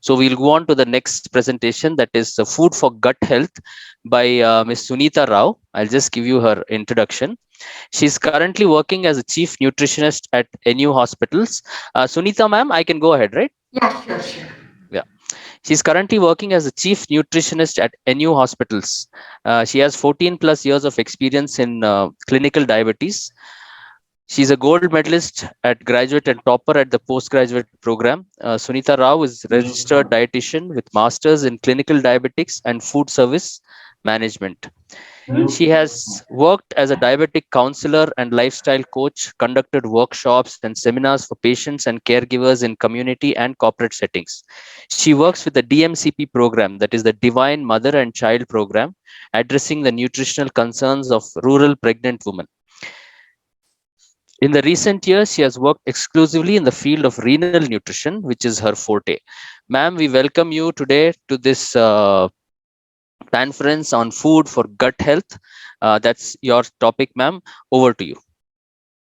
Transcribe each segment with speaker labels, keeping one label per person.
Speaker 1: So we'll go on to the next presentation, that is Food for Gut Health by Ms. Sunita Rao. I'll just give you her introduction. She's currently working as a chief nutritionist at NU Hospitals. Sunita ma'am, I can go ahead, right?
Speaker 2: Yeah, sure, sure.
Speaker 1: Yeah. She's currently working as a chief nutritionist at NU Hospitals. She has 14 plus years of experience in clinical diabetes. She's a gold medalist at graduate and topper at the postgraduate program. Sunita Rao is registered dietitian with masters in clinical diabetics and food service management. She has worked as a diabetic counselor and lifestyle coach, conducted workshops and seminars for patients and caregivers in community and corporate settings. She works with the DMCP program, that is the Divine Mother and Child program, addressing the nutritional concerns of rural pregnant women. In the recent years, she has worked exclusively in the field of renal nutrition, which is her forte. Ma'am, we welcome you today to this conference on food for gut health. That's your topic, ma'am. Over to you.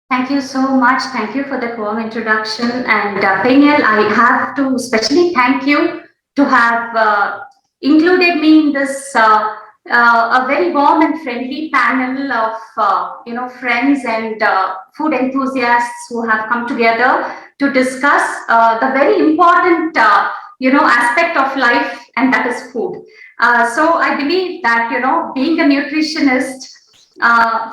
Speaker 2: Thank you so much. Thank you for that warm introduction. And Daniel, I have to especially thank you to have included me in this a very warm and friendly panel of friends and food enthusiasts who have come together to discuss the very important aspect of life, and that is food. So I believe that being a nutritionist,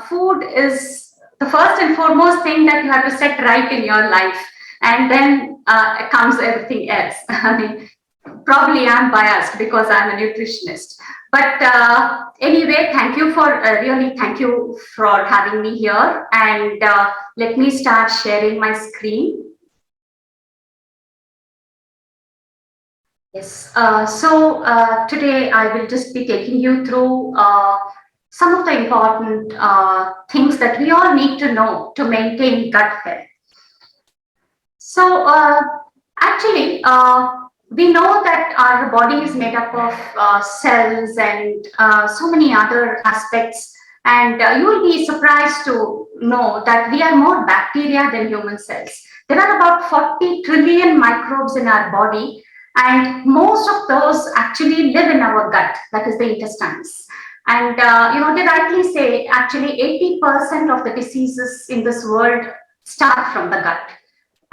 Speaker 2: food is the first and foremost thing that you have to set right in your life, and then comes everything else. I mean, probably I'm biased because I'm a nutritionist, but anyway, thank you for really thank you for having me here, and let me start sharing my screen. Yes. So today I will just be taking you through some of the important things that we all need to know to maintain gut health. So actually, we know that our body is made up of cells and so many other aspects. And you will be surprised to know that we are more bacteria than human cells. There are about 40 trillion microbes in our body, and most of those actually live in our gut, that is the intestines. And they rightly say actually 80% of the diseases in this world start from the gut.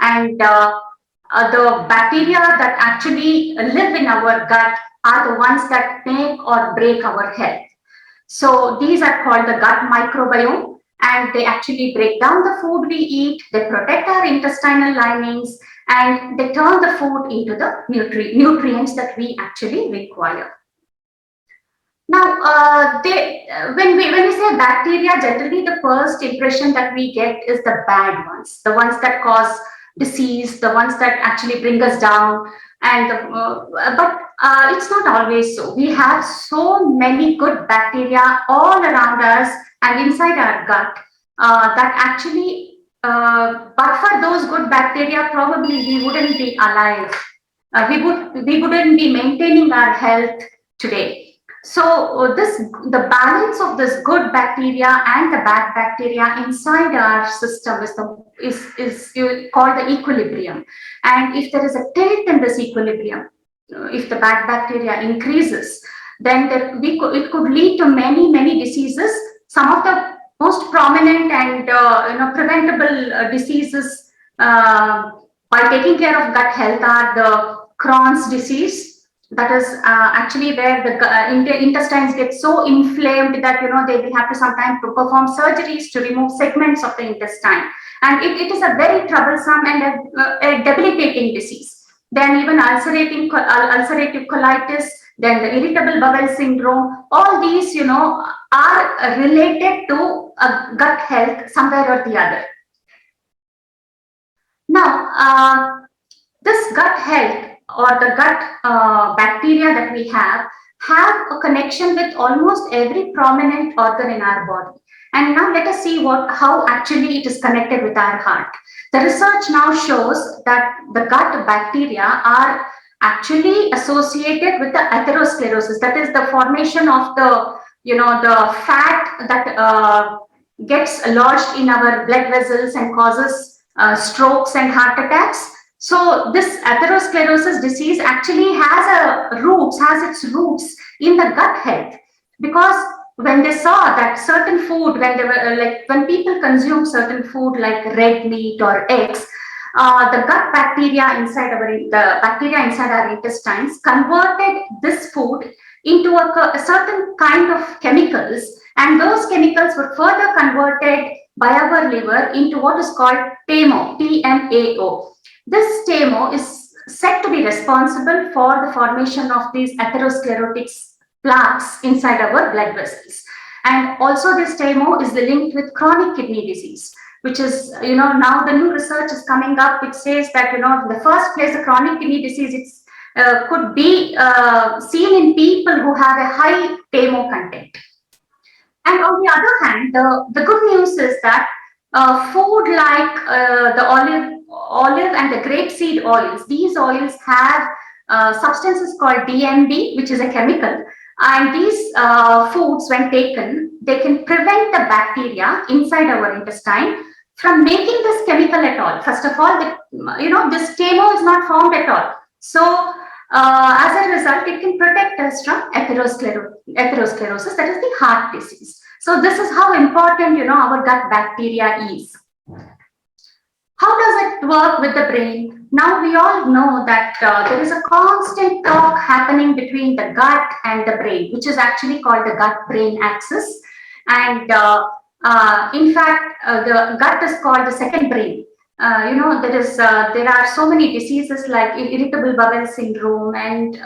Speaker 2: And the bacteria that actually live in our gut are the ones that make or break our health. So these are called the gut microbiome, and they actually break down the food we eat, they protect our intestinal linings, and they turn the food into the nutrients that we actually require. Now, when we say bacteria, generally the first impression that we get is the bad ones, the ones that cause disease, the ones that actually bring us down. And but it's not always so. We have so many good bacteria all around us and inside our gut that actually, but for those good bacteria, probably we wouldn't be alive. We wouldn't be maintaining our health today. So the balance of this good bacteria and the bad bacteria inside our system is called the equilibrium. And if there is a tilt in this equilibrium, if the bad bacteria increases, then it could lead to many diseases. Some of the most prominent and preventable diseases by taking care of gut health are the Crohn's disease. That is actually where the intestines get so inflamed that they have to sometimes perform surgeries to remove segments of the intestine, and it is a very troublesome and a debilitating disease. Then even ulcerative colitis, then the irritable bowel syndrome. All these are related to gut health somewhere or the other. Now, this gut health or the gut bacteria that we have a connection with almost every prominent organ in our body. And now let us see how actually it is connected with our heart. The research now shows that the gut bacteria are actually associated with the atherosclerosis. That is the formation of the fat that gets lodged in our blood vessels and causes strokes and heart attacks. So this atherosclerosis disease actually has its roots in the gut health, because when they saw that certain food, when they were when people consume certain food like red meat or eggs, the gut bacteria inside the bacteria inside our intestines converted this food into a certain kind of chemicals, and those chemicals were further converted by our liver into what is called TMAO, TMAO. This TMO is said to be responsible for the formation of these atherosclerotic plaques inside our blood vessels. And also this TMO is linked with chronic kidney disease, which is, now the new research is coming up which says that, in the first place, the chronic kidney disease, could be seen in people who have a high TMO content. And on the other hand, the good news is that food like the olive and the grapeseed oils, these oils have substances called DMB, which is a chemical. And these foods, when taken, they can prevent the bacteria inside our intestine from making this chemical at all. First of all, this TMO is not formed at all. So as a result, it can protect us from atherosclerosis, that is the heart disease. So this is how important, our gut bacteria is. How does it work with the brain? Now we all know that there is a constant talk happening between the gut and the brain, which is actually called the gut-brain axis. And in fact, the gut is called the second brain. There are so many diseases like irritable bowel syndrome and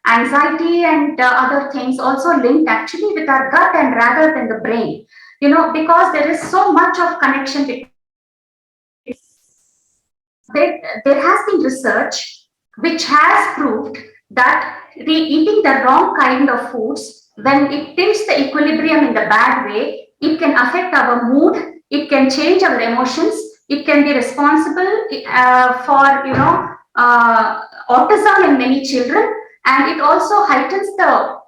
Speaker 2: anxiety and other things also linked actually with our gut and rather than the brain. Because there is so much of connection between. There has been research which has proved that eating the wrong kind of foods, when it tilts the equilibrium in the bad way, it can affect our mood, it can change our emotions, it can be responsible for autism in many children, and it also heightens the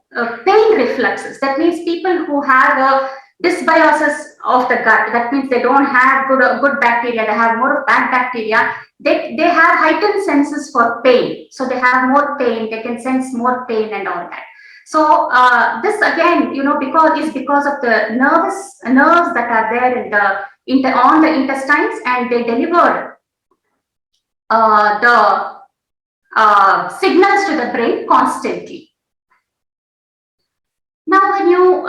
Speaker 2: pain reflexes. That means people who have a dysbiosis of the gut, that means they don't have good bacteria, they have more of bad bacteria, they have heightened senses for pain. So they have more pain, they can sense more pain and all that. So this again, because of the nerves that are there on the intestines, and they deliver the signals to the brain constantly. Now, when you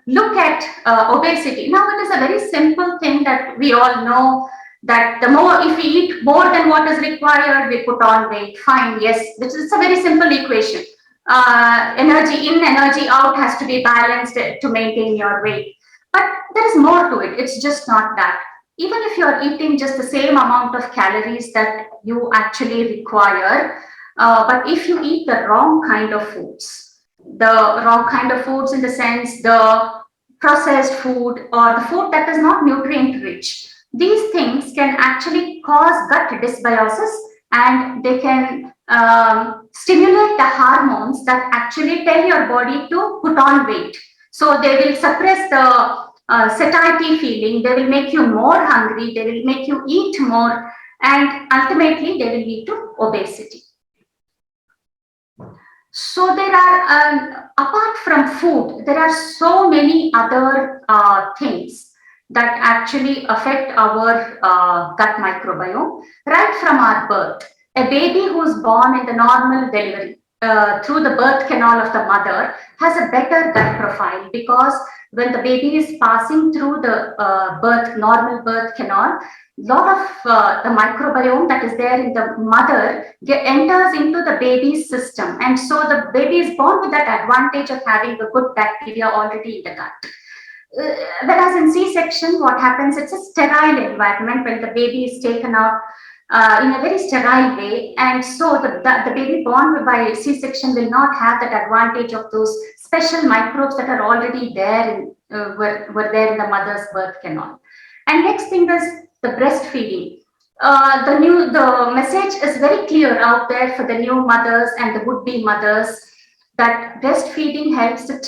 Speaker 2: look at obesity, now it is a very simple thing that we all know that if we eat more than what is required, we put on weight. Fine, yes, it's a very simple equation. Energy in, energy out has to be balanced to maintain your weight. But there is more to it. It's just not that. Even if you're eating just the same amount of calories that you actually require, but if you eat the wrong kind of foods, in the sense the processed food or the food that is not nutrient rich, these things can actually cause gut dysbiosis, and they can stimulate the hormones that actually tell your body to put on weight. So they will suppress the satiety feeling, they will make you more hungry, they will make you eat more, and ultimately they will lead to obesity. So there are, apart from food, there are so many other things that actually affect our gut microbiome right from our birth. A baby who's born in the normal delivery through the birth canal of the mother has a better gut profile, because when the baby is passing through the normal birth canal, lot of the microbiome that is there in the mother enters into the baby's system, and so the baby is born with that advantage of having the good bacteria already in the gut. Whereas in C-section, what happens, it's a sterile environment when the baby is taken out in a very sterile way, and so the baby born by C-section will not have that advantage of those special microbes that are already there were there in the mother's birth canal. And next thing is the breastfeeding. The message is very clear out there for the new mothers and the would-be mothers, that breastfeeding helps the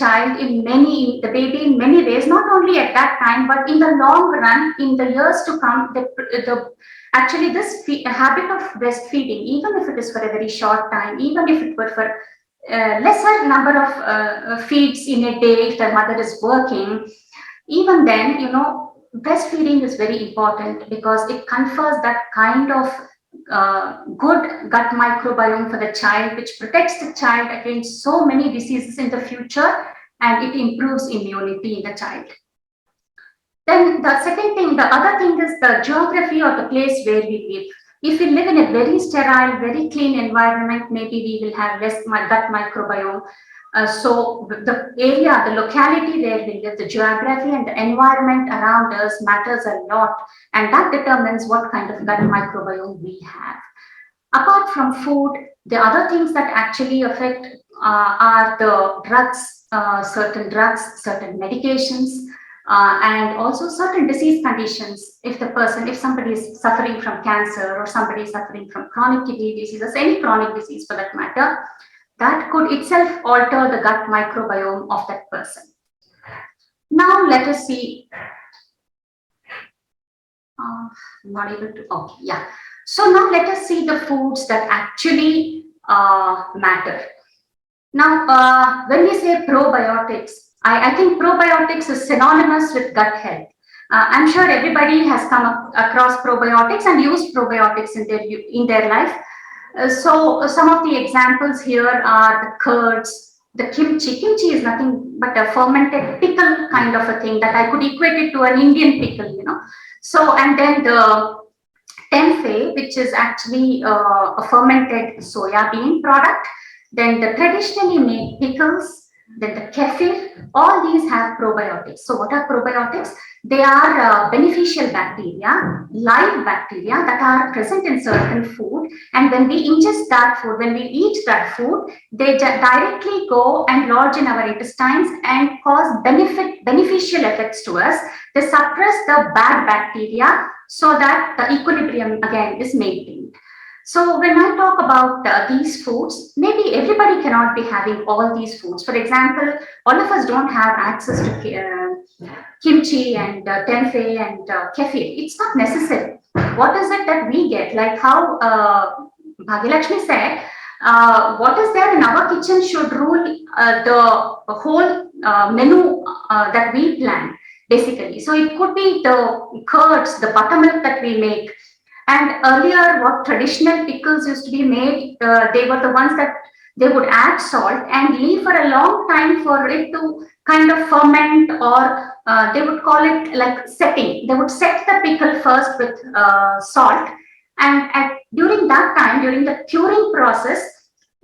Speaker 2: baby in many ways, not only at that time, but in the long run, in the years to come, Actually, this habit of breastfeeding, even if it is for a very short time, even if it were for lesser number of feeds in a day, if the mother is working, even then, breastfeeding is very important because it confers that kind of good gut microbiome for the child, which protects the child against so many diseases in the future, and it improves immunity in the child. Then the second thing, the other thing is the geography or the place where we live. If we live in a very sterile, very clean environment, maybe we will have less gut microbiome. So the area, the locality where we live, the geography and the environment around us matters a lot, and that determines what kind of gut microbiome we have. Apart from food, the other things that actually affect are the drugs, certain medications, and also certain disease conditions. If somebody is suffering from cancer or somebody is suffering from chronic kidney diseases, any chronic disease for that matter, that could itself alter the gut microbiome of that person. Now let us see. Not able to. Okay, yeah. So now let us see the foods that actually matter. Now, when we say probiotics, I think probiotics is synonymous with gut health. I'm sure everybody has come across probiotics and used probiotics in their life. So some of the examples here are the curds, the kimchi. Kimchi is nothing but a fermented pickle kind of a thing that I could equate it to an Indian pickle. So, and then the tempeh, which is actually a fermented soya bean product. Then the traditionally made pickles, then the kefir, all these have probiotics. So what are probiotics? They are beneficial bacteria, live bacteria that are present in certain food. And when we ingest that food, when we eat that food, they directly go and lodge in our intestines and cause beneficial effects to us. They suppress the bad bacteria so that the equilibrium again is maintained. So when I talk about these foods, maybe everybody cannot be having all these foods. For example, all of us don't have access to kimchi and tempeh and kefir. It's not necessary. What is it that we get? Like how Bhagyalakshmi said, what is there in our kitchen should rule the whole menu that we plan, basically. So it could be the curds, the buttermilk that we make. And earlier, what traditional pickles used to be made, they were the ones that they would add salt and leave for a long time for it to kind of ferment, or they would call it like setting. They would set the pickle first with salt, and during that time, during the curing process,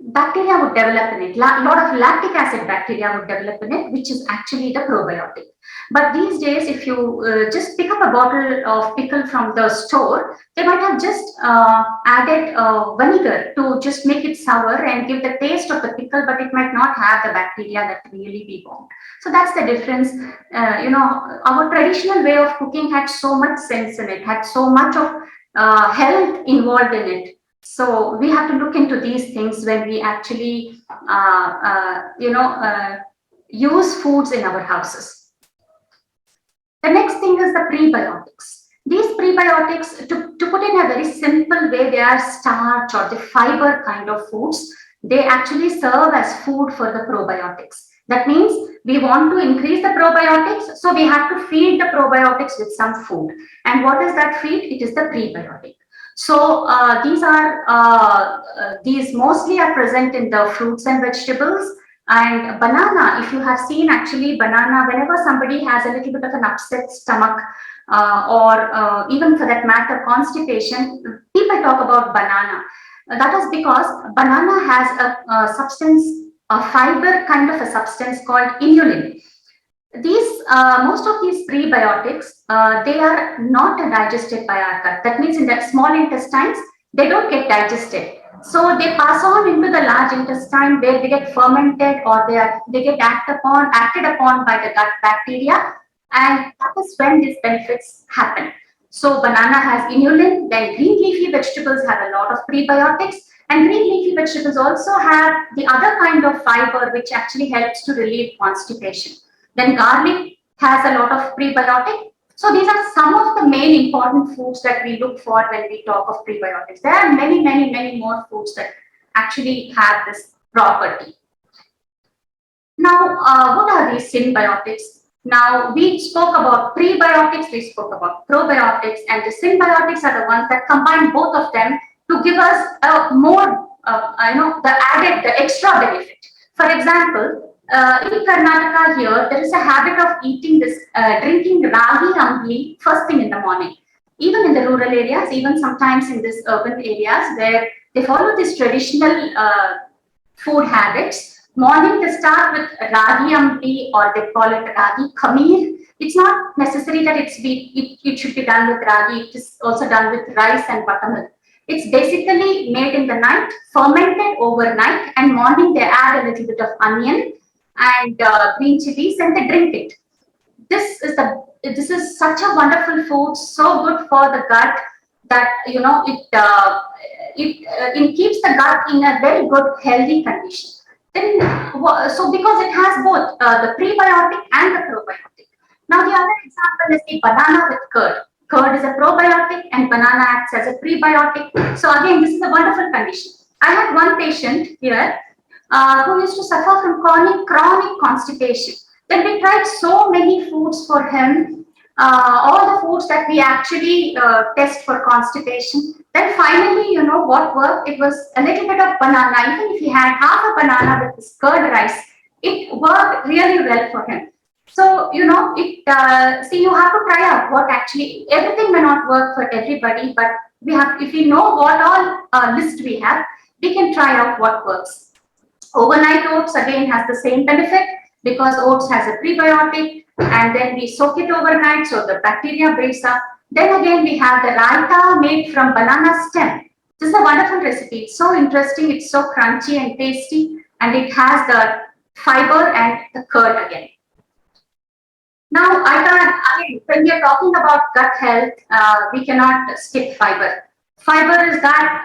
Speaker 2: bacteria would develop in it. A lot of lactic acid bacteria would develop in it, which is actually the probiotic. But these days, if you just pick up a bottle of pickle from the store, they might have just added vinegar to just make it sour and give the taste of the pickle, but it might not have the bacteria that really we want. So that's the difference. Our traditional way of cooking had so much sense in it, had so much of health involved in it. So we have to look into these things when we actually, use foods in our houses. The next thing is the prebiotics. These prebiotics, to put in a very simple way, they are starch or the fiber kind of foods. They actually serve as food for the probiotics. That means we want to increase the probiotics, so we have to feed the probiotics with some food. And what is that feed? It is the prebiotic. So these mostly are present in the fruits and vegetables. And banana, if you have seen actually banana, whenever somebody has a little bit of an upset stomach or even for that matter constipation, people talk about banana. That is because banana has a substance, a fiber kind of a substance called inulin. These most of these prebiotics, they are not digested by our gut. That means in the small intestines, they don't get digested. So they pass on into the large intestine where they get fermented, or they get acted upon by the gut bacteria, and that is when these benefits happen. So banana has inulin, then green leafy vegetables have a lot of prebiotics, and green leafy vegetables also have the other kind of fiber which actually helps to relieve constipation. Then garlic has a lot of prebiotic. So these are some of the main important foods that we look for when we talk of prebiotics. There are many more foods that actually have this property. Now, what are these symbiotics? Now, we spoke about prebiotics, we spoke about probiotics, and the symbiotics are the ones that combine both of them to give us more, the extra benefit. For example, in Karnataka here, there is a habit of eating this, drinking ragi ambli first thing in the morning. Even in the rural areas, even sometimes in these urban areas where they follow these traditional food habits. Morning they start with ragi ambli, or they call it ragi khameer. It's not necessary that it should be done with ragi. It is also done with rice and buttermilk. It's basically made in the night, fermented overnight, and morning they add a little bit of onion and green chilies, and they drink it. This is such a wonderful food, so good for the gut that it keeps the gut in a very good healthy condition. Then, so because it has both the prebiotic and the probiotic. Now, the other example is the banana with curd. Curd is a probiotic and banana acts as a prebiotic. So again, this is a wonderful condition. I had one patient here who used to suffer from chronic constipation. Then we tried so many foods for him, all the foods that we actually test for constipation. Then finally, you know what worked? It was a little bit of banana. Even if he had half a banana with this curd rice, it worked really well for him. So, you know, you have to try out what actually, everything may not work for everybody, but if we know what all list we have, we can try out what works. Overnight oats again has the same benefit because oats has a prebiotic, and then we soak it overnight so the bacteria breaks up. Then again we have the raita made from banana stem. This is a wonderful recipe. It's so interesting, it's so crunchy and tasty, and it has the fiber and the curd again. Now, again, when we are talking about gut health, we cannot skip fiber. Fiber is that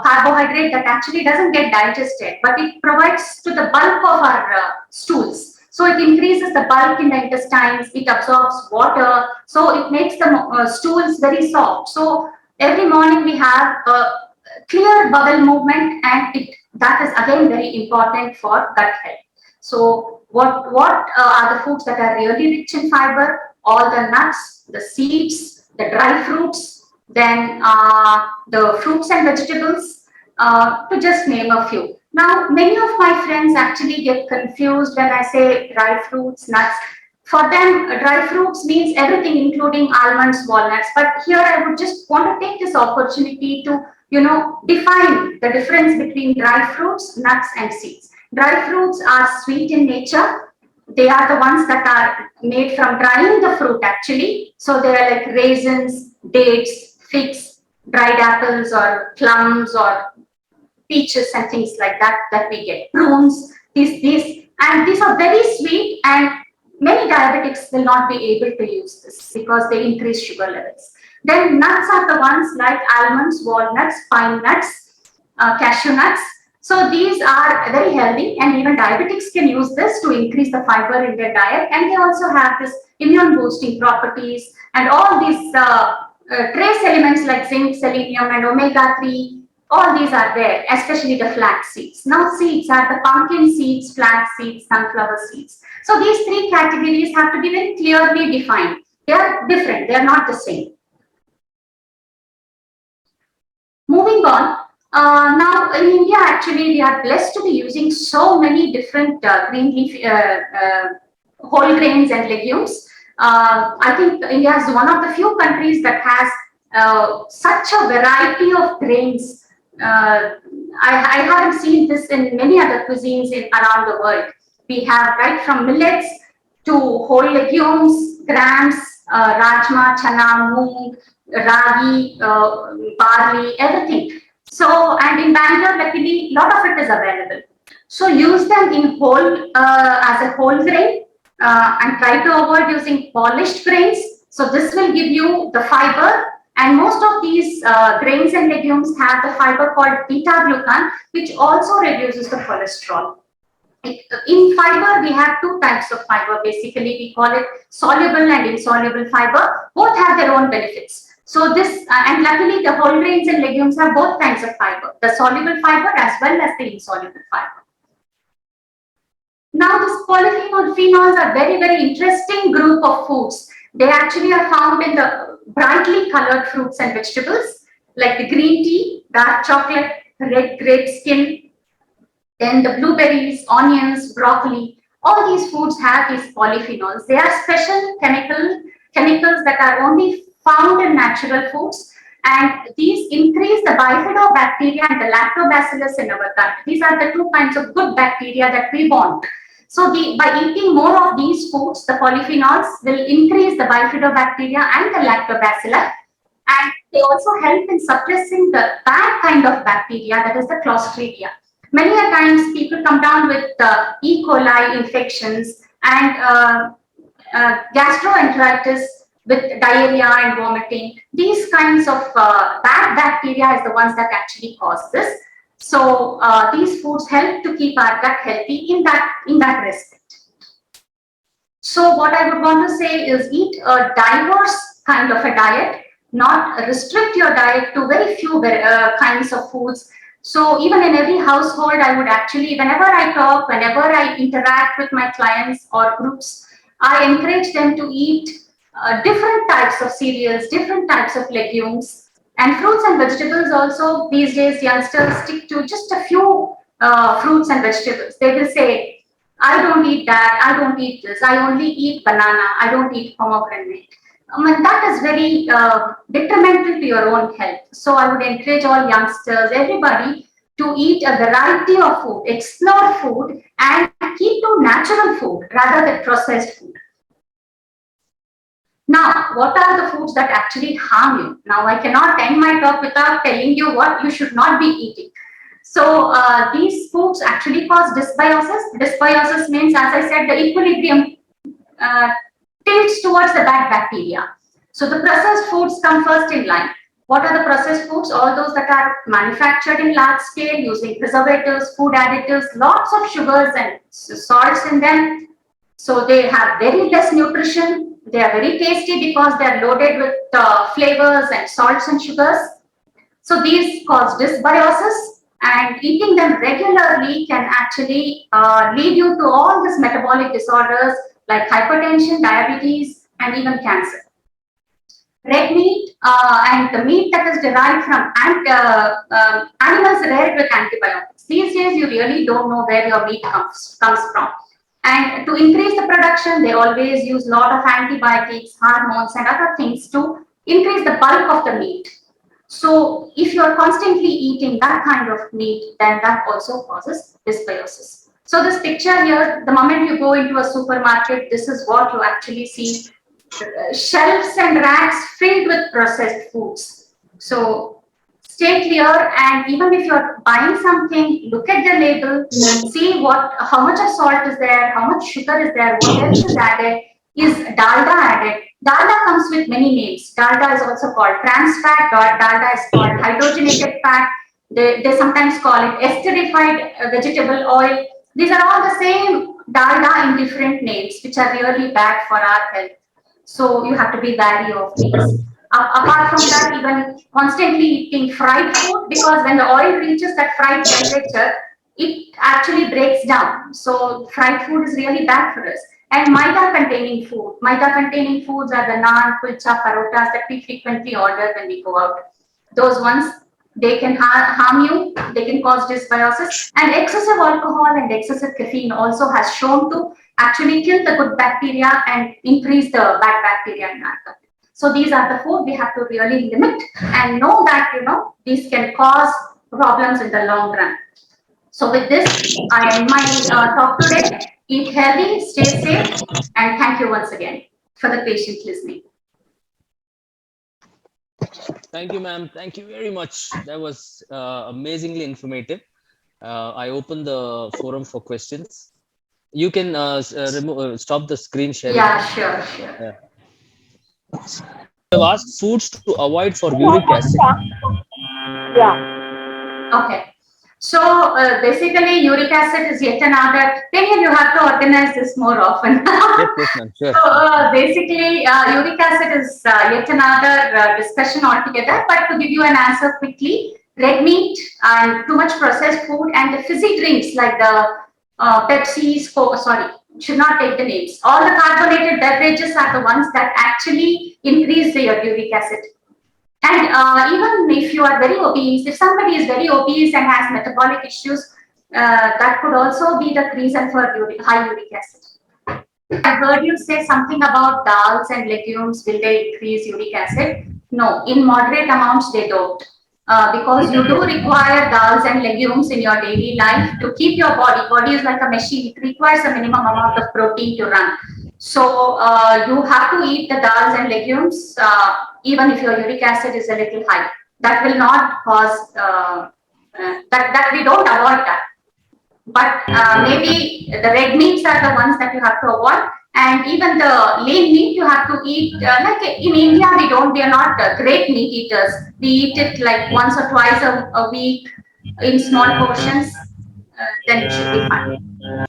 Speaker 2: carbohydrate that actually doesn't get digested, but it provides to the bulk of our stools. So it increases the bulk in the intestines, it absorbs water, so it makes the stools very soft. So every morning we have a clear bowel movement, and that is again very important for gut health. So what are the foods that are really rich in fiber? All the nuts, the seeds, the dry fruits, then the fruits and vegetables, to just name a few. Now, many of my friends actually get confused when I say dry fruits, nuts. For them, dry fruits means everything, including almonds, walnuts. But here, I would just want to take this opportunity to, define the difference between dry fruits, nuts, and seeds. Dry fruits are sweet in nature. They are the ones that are made from drying the fruit actually. So they are like raisins, dates, figs, dried apples or plums or peaches and things like that we get. Prunes, these are very sweet, and many diabetics will not be able to use this because they increase sugar levels. Then nuts are the ones like almonds, walnuts, pine nuts, cashew nuts. So these are very healthy, and even diabetics can use this to increase the fiber in their diet, and they also have this immune boosting properties, and all these trace elements like zinc, selenium, and omega-3, all these are there, especially the flax seeds. Now seeds are the pumpkin seeds, flax seeds, sunflower seeds. So these three categories have to be very clearly defined. They are different, they are not the same. Moving on, now in India, actually, we are blessed to be using so many different green leaf, whole grains and legumes. I think India is one of the few countries that has such a variety of grains. I haven't seen this in many other cuisines around the world. We have right from millets to whole legumes, grams, rajma, chana, moong, ragi, barley, everything. So, and in Bangalore, luckily, a lot of it is available. So use them in whole, as a whole grain, and try to avoid using polished grains. So this will give you the fiber, and most of these grains and legumes have the fiber called beta-glucan, which also reduces the cholesterol. In fiber, we have two types of fiber. Basically, we call it soluble and insoluble fiber. Both have their own benefits. So this, and luckily the whole grains and legumes have both kinds of fiber, the soluble fiber as well as the insoluble fiber. Now, these polyphenols are very interesting group of foods. They actually are found in the brightly colored fruits and vegetables like the green tea, dark chocolate, red grape skin, then the blueberries, onions, broccoli. All these foods have these polyphenols. They are special chemicals that are only found in natural foods, and these increase the bifidobacteria and the lactobacillus in our gut. These are the two kinds of good bacteria that we want. So by eating more of these foods, the polyphenols will increase the bifidobacteria and the lactobacilli, and they also help in suppressing the bad kind of bacteria, that is the Clostridia. Many a times people come down with E. coli infections and gastroenteritis with diarrhea and vomiting. These kinds of bad bacteria is the ones that actually cause this. So these foods help to keep our gut healthy in that respect. So what I would want to say is eat a diverse kind of a diet, not restrict your diet to very few kinds of foods. So even in every household, I would actually, whenever I talk, whenever I interact with my clients or groups, I encourage them to eat different types of cereals, different types of legumes, and fruits and vegetables also. These days, youngsters stick to just a few fruits and vegetables. They will say, I don't eat that, I don't eat this, I only eat banana, I don't eat pomegranate. And that is very detrimental to your own health. So I would encourage all youngsters, everybody, to eat a variety of food, explore food, and keep to natural food rather than processed food. Now, what are the foods that actually harm you? Now, I cannot end my talk without telling you what you should not be eating. So these foods actually cause dysbiosis. Dysbiosis means, as I said, the equilibrium tilts towards the bad bacteria. So the processed foods come first in line. What are the processed foods? All those that are manufactured in large scale using preservatives, food additives, lots of sugars and salts in them. So they have very less nutrition. They are very tasty because they are loaded with flavors and salts and sugars. So these cause dysbiosis, and eating them regularly can actually lead you to all these metabolic disorders like hypertension, diabetes, and even cancer. Red meat and the meat that is derived from animals reared with antibiotics. These days, you really don't know where your meat comes from. And to increase the production, they always use a lot of antibiotics, hormones, and other things to increase the bulk of the meat. So if you are constantly eating that kind of meat, then that also causes dysbiosis. So this picture here, the moment you go into a supermarket, this is what you actually see. Shelves and racks filled with processed foods. So stay clear, and even if you're buying something, look at the label, see how much of salt is there, how much sugar is there, what else is added. Is dalda added? Dalda comes with many names. Dalda is also called trans fat, dalda is called hydrogenated fat. They sometimes call it esterified vegetable oil. These are all the same dalda in different names, which are really bad for our health. So you have to be wary of these. Apart from that, even constantly eating fried food, because when the oil reaches that fried temperature, it actually breaks down. So fried food is really bad for us. And maida-containing food. Maida-containing foods are the naan, kulcha, parotas that we frequently order when we go out. Those ones, they can harm you, they can cause dysbiosis. And excessive alcohol and excessive caffeine also has shown to actually kill the good bacteria and increase the bad bacteria in our gut. So these are the food we have to really limit and know that, these can cause problems in the long run. So with this, I end my talk today. Eat healthy, stay safe, and thank you once again for the patient listening.
Speaker 3: Thank you, ma'am. Thank you very much. That was amazingly informative. I open the forum for questions. You can stop the screen sharing.
Speaker 2: Yeah, sure.
Speaker 3: I've asked foods to avoid for uric acid.
Speaker 4: Yeah.
Speaker 2: Okay. So basically, uric acid is yet another. Then you have to organize this more often.
Speaker 3: Yes, ma'am. Sure.
Speaker 2: So basically, uric acid is yet another discussion altogether. But to give you an answer quickly, red meat and too much processed food and the fizzy drinks like the Pepsi, sorry, should not take the names. All the carbonated beverages are the ones that actually increase the uric acid. And even if you are very obese, if somebody is very obese and has metabolic issues, that could also be the reason for high uric acid. I heard you say something about dals and legumes. Will they increase uric acid? No, in moderate amounts they don't. Because you do require dals and legumes in your daily life to keep your body. Body is like a machine. It requires a minimum amount of protein to run. So you have to eat the dals and legumes even if your uric acid is a little high. That will not cause that we don't avoid that. But maybe the red meats are the ones that you have to avoid, and even the lean meat you have to eat. Like in India, we are not great meat eaters. We eat it like once or twice a week in small portions. Then it should be fine.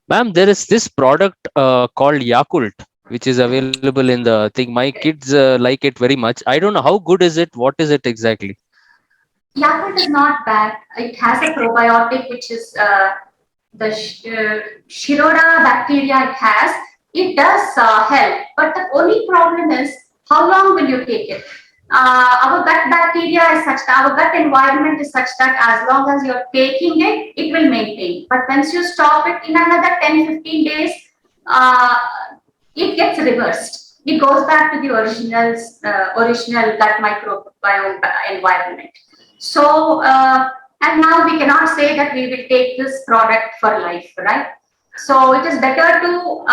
Speaker 1: Ma'am, there is this product called Yakult, which is available in the thing. My kids like it very much. I don't know how good is it. What is it exactly?
Speaker 2: Yakult is not bad. It has a probiotic, which is the Shiroda bacteria it has. It does help, but the only problem is how long will you take it? Our gut bacteria is such that our gut environment is such that as long as you're taking it, it will maintain. But once you stop it in another 10-15 days, uh, it gets reversed. It goes back to the original gut microbiome environment. So, and now we cannot say that we will take this product for life, right? So it is better to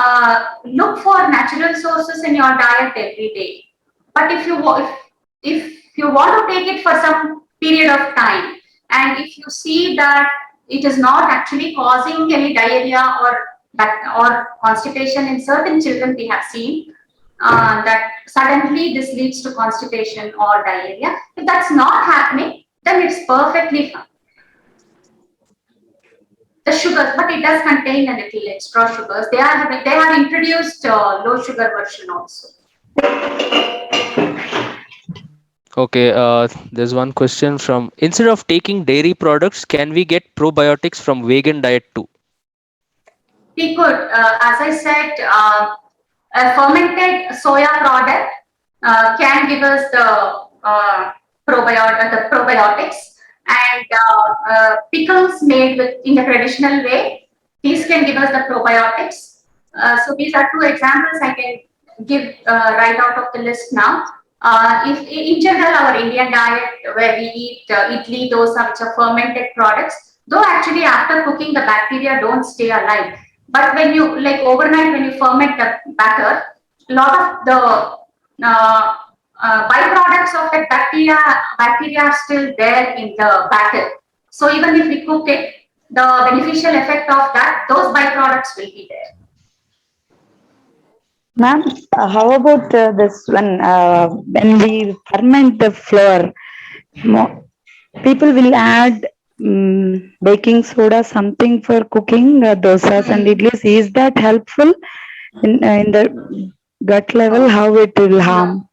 Speaker 2: look for natural sources in your diet every day. But if you want to take it for some period of time, and if you see that it is not actually causing any diarrhea or constipation in certain children, we have seen that suddenly this leads to constipation or diarrhea. If that's not happening, then it's perfectly fine. The sugars, but it does contain a little extra sugars. They have introduced low sugar version also.
Speaker 1: Okay, there's one question from, instead of taking dairy products, can we get probiotics from vegan diet too?
Speaker 2: We could, as I said, a fermented soya product can give us the probiotics, and pickles made in the traditional way, these can give us the probiotics. So these are two examples I can give right out of the list now. If in general our Indian diet where we eat idli, dosa, which are fermented products, though actually after cooking the bacteria don't stay alive. But when you like overnight when you ferment the batter, a lot of the byproducts of that bacteria are still there in the batter. So even if we cook it, the beneficial effect of that, those byproducts will be there.
Speaker 4: Ma'am, how about this one? When we ferment the flour, people will add baking soda, something for cooking dosas and idlis. Is that helpful in the gut level? How it will harm?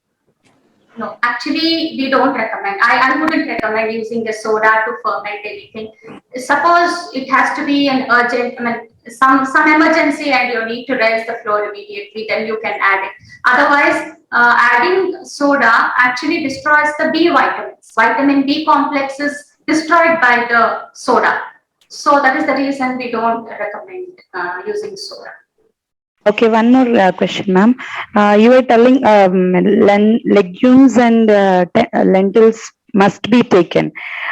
Speaker 2: No, actually, we don't recommend. I wouldn't recommend using the soda to ferment anything. Suppose it has to be an urgent, I mean, some emergency and you need to rinse the floor immediately, then you can add it. Otherwise, adding soda actually destroys the B vitamins. Vitamin B complex is destroyed by the soda. So that is the reason we don't recommend using soda.
Speaker 4: Okay, one more question, ma'am. You were telling legumes and lentils must be taken.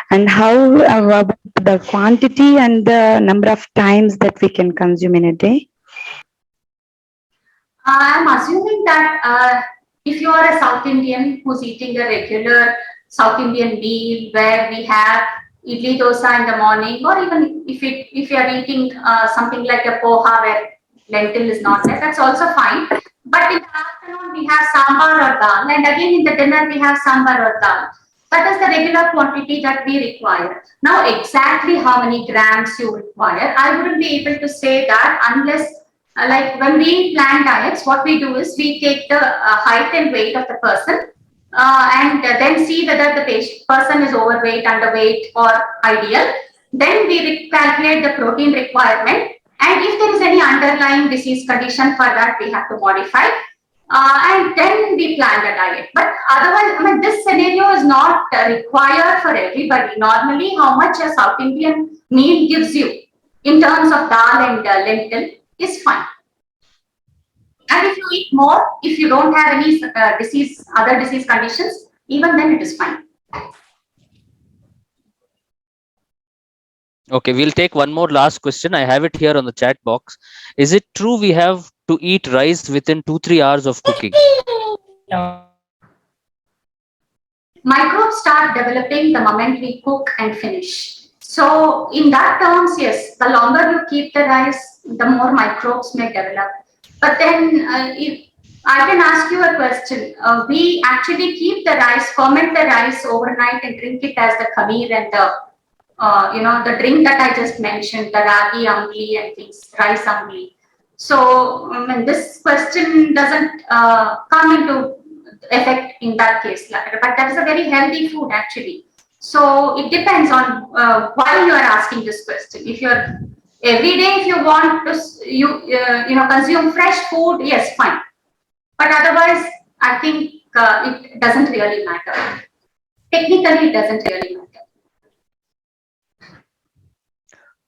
Speaker 4: And how about the quantity and the number of times that we can consume in a day?
Speaker 2: I'm assuming that if you are a South Indian who's eating a regular South Indian meal where we have idli dosa in the morning, or even if you are eating something like a poha where lentil is not there, that's also fine. But in the afternoon we have sambar or dal, and again in the dinner we have sambar or dal. That is the regular quantity that we require. Now, exactly how many grams you require, I wouldn't be able to say that unless, like when we plan diets, what we do is we take the height and weight of the person and then see whether the person is overweight, underweight, or ideal. Then we calculate the protein requirement, and if there is any underlying disease condition for that, we have to modify. And then we plan the diet. But otherwise, I mean, this scenario is not required for everybody. Normally, how much a South Indian meal gives you in terms of dal and lentil is fine. And if you eat more, if you don't have any other disease conditions, even then it is fine.
Speaker 1: Okay, we'll take one more last question. I have it here on the chat box. Is it true we have to eat rice within 2-3 hours of cooking?
Speaker 2: Microbes start developing the moment we cook and finish. So in that terms, yes, the longer you keep the rice, the more microbes may develop. But then if I can ask you a question, we actually keep the rice, ferment the rice overnight and drink it as the khameer and the the drink that I just mentioned, the ragi ambli and things, rice ambli. So this question doesn't come into effect in that case, but that is a very healthy food actually. So it depends on why you are asking this question. If you're every day, if you want to consume fresh food, yes, fine. But otherwise, I think it doesn't really matter. Technically, it doesn't really matter.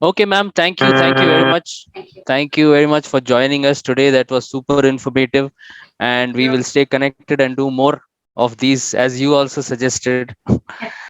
Speaker 1: Okay, ma'am. Thank you. Thank you very much.
Speaker 2: Thank you.
Speaker 1: Thank you very much for joining us today. That was super informative. And we will stay connected and do more of these as you also suggested.